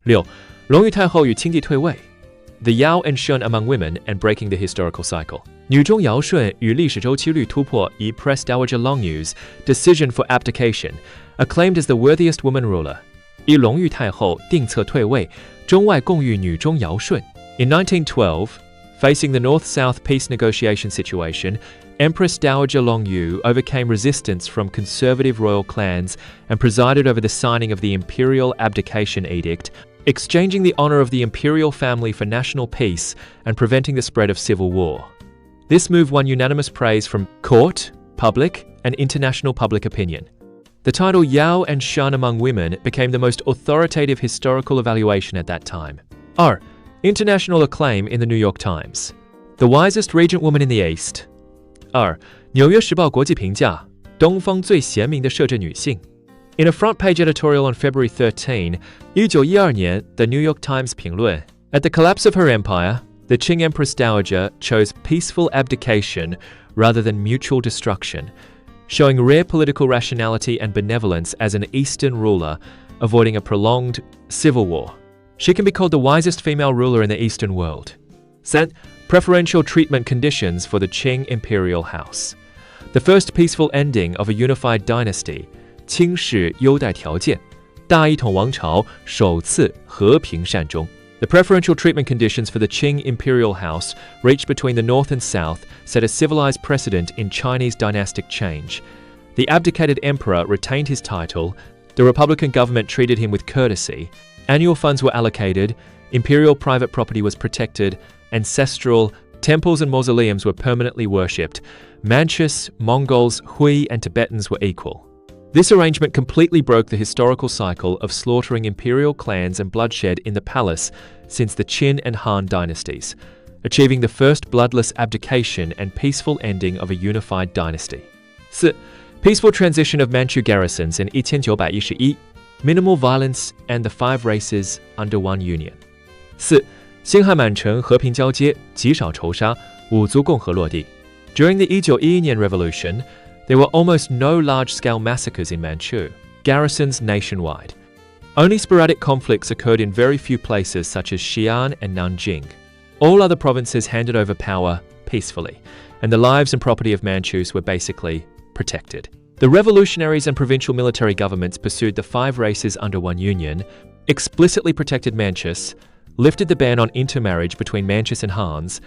6. 隆裕太后与清帝退位 The Yao and Shun among women and breaking the historical cycle. 女中尧舜与历史周期率突破 Empress Dowager Longyu's decision for abdication, acclaimed as the worthiest woman ruler. 以隆裕太后定策退位，中外共誉女中尧舜。In 1912, facing the North-South peace negotiation situation, Empress Dowager Longyu overcame resistance from conservative royal clans and presided over the signing of the Imperial Abdication Edict, exchanging the honor of the imperial family for national peace and preventing the spread of civil war. This move won unanimous praise from court, public, and international public opinion. The title Yao and Shun among women became the most authoritative historical evaluation at that time. 2. International acclaim in the New York Times. The wisest regent woman in the East. 2. 纽约时报国际评价，东方最贤明的摄政女性。In a front-page editorial on February 13, 1912年, the New York Times 评论, At the collapse of her empire, the Qing Empress Dowager chose peaceful abdication rather than mutual destruction, showing rare political rationality and benevolence as an Eastern ruler, avoiding a prolonged civil war. She can be called the wisest female ruler in the Eastern world. 3. Preferential treatment conditions for the Qing imperial house. The first peaceful ending of a unified dynasty, 清室优待条件，大一统王朝首次和平善终。The preferential treatment conditions for the Qing imperial house reached between the North and South set a civilized precedent in Chinese dynastic change. The abdicated emperor retained his title, the republican government treated him with courtesy, annual funds were allocated, imperial private property was protected, ancestral temples and mausoleums were permanently worshipped, Manchus, Mongols, Hui, and Tibetans were equal. This arrangement completely broke the historical cycle of slaughtering imperial clans and bloodshed in the palace since the Qin and Han dynasties, achieving the first bloodless abdication and peaceful ending of a unified dynasty. 4. Peaceful transition of Manchu garrisons in 1911, minimal violence and the 5 races under one union. 4. 辛亥满城和平交接，极少仇杀，五族共和落地。During the 1911年 revolution, there were almost no large-scale massacres in Manchu, garrisons nationwide. Only sporadic conflicts occurred in very few places such as Xi'an and Nanjing. All other provinces handed over power peacefully, and the lives and property of Manchus were basically protected. The revolutionaries and provincial military governments pursued the 5 races under one union, explicitly protected Manchus, lifted the ban on intermarriage between Manchus and Hans,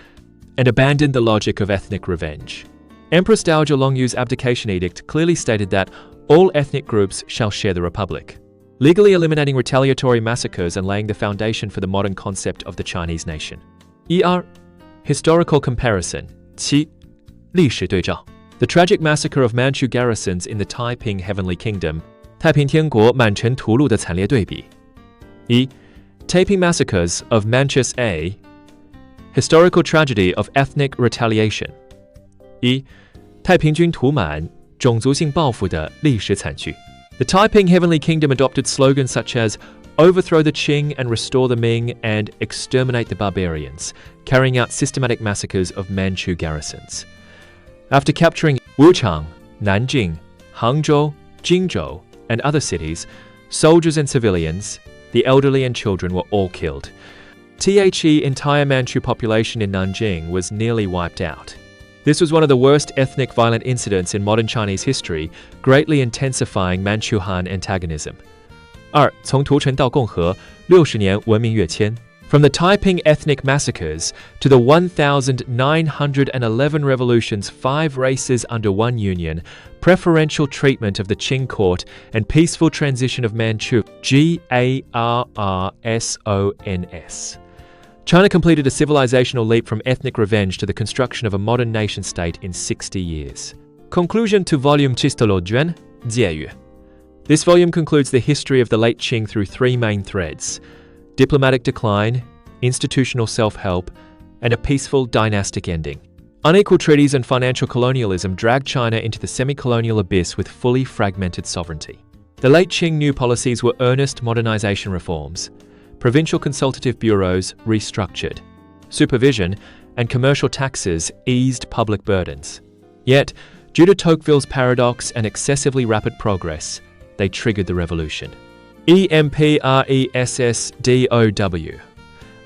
and abandoned the logic of ethnic revenge. Empress Dowager Longyu's abdication edict clearly stated that all ethnic groups shall share the republic, legally eliminating retaliatory massacres and laying the foundation for the modern concept of the Chinese nation. 1. Historical comparison 7. 历史对照 The tragic massacre of Manchu garrisons in the Taiping Heavenly Kingdom, 太平天国满城屠戮的惨烈对比 1. Taiping massacres of Manchus A. Historical tragedy of ethnic retaliation 1. 太平军屠满，种族性报复的历史惨剧。The Taiping Heavenly Kingdom adopted slogans such as overthrow the Qing and restore the Ming and exterminate the barbarians, carrying out systematic massacres of Manchu garrisons. After capturing Wuchang, Nanjing, Hangzhou, Jingzhou, and other cities, soldiers and civilians, the elderly and children were all killed. The entire Manchu population in Nanjing was nearly wiped out. This was one of the worst ethnic violent incidents in modern Chinese history, greatly intensifying Manchu Han antagonism. 2. 从屠城到共和，60年文明跃迁。From the Taiping ethnic massacres to the 1,911 revolutions, 5 races under one union, preferential treatment of the Qing court, and peaceful transition of Manchu, GARRSONS. China completed a civilizational leap from ethnic revenge to the construction of a modern nation-state in 60 years. Conclusion to Volume 7介语 This volume concludes the history of the late Qing through 3 main threads: diplomatic decline, institutional self-help, and a peaceful dynastic ending. Unequal treaties and financial colonialism dragged China into the semi-colonial abyss with fully fragmented sovereignty. The late Qing new policies were earnest modernization reforms. Provincial consultative bureaus restructured. Supervision and commercial taxes eased public burdens. Yet, due to Tocqueville's paradox and excessively rapid progress, they triggered the revolution. EMPRESSDOW.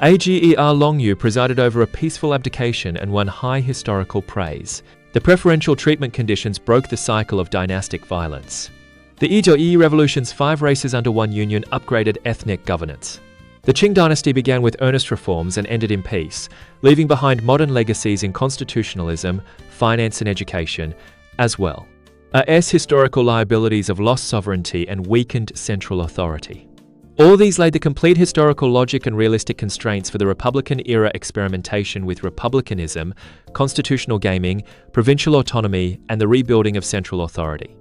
Ager Longyu presided over a peaceful abdication and won high historical praise. The preferential treatment conditions broke the cycle of dynastic violence. The Yi Revolution's 5 races under one union upgraded ethnic governance. The Qing dynasty began with earnest reforms and ended in peace, leaving behind modern legacies in constitutionalism, finance and education, as well as historical liabilities of lost sovereignty and weakened central authority. All these laid the complete historical logic and realistic constraints for the Republican-era experimentation with republicanism, constitutional gaming, provincial autonomy, and the rebuilding of central authority.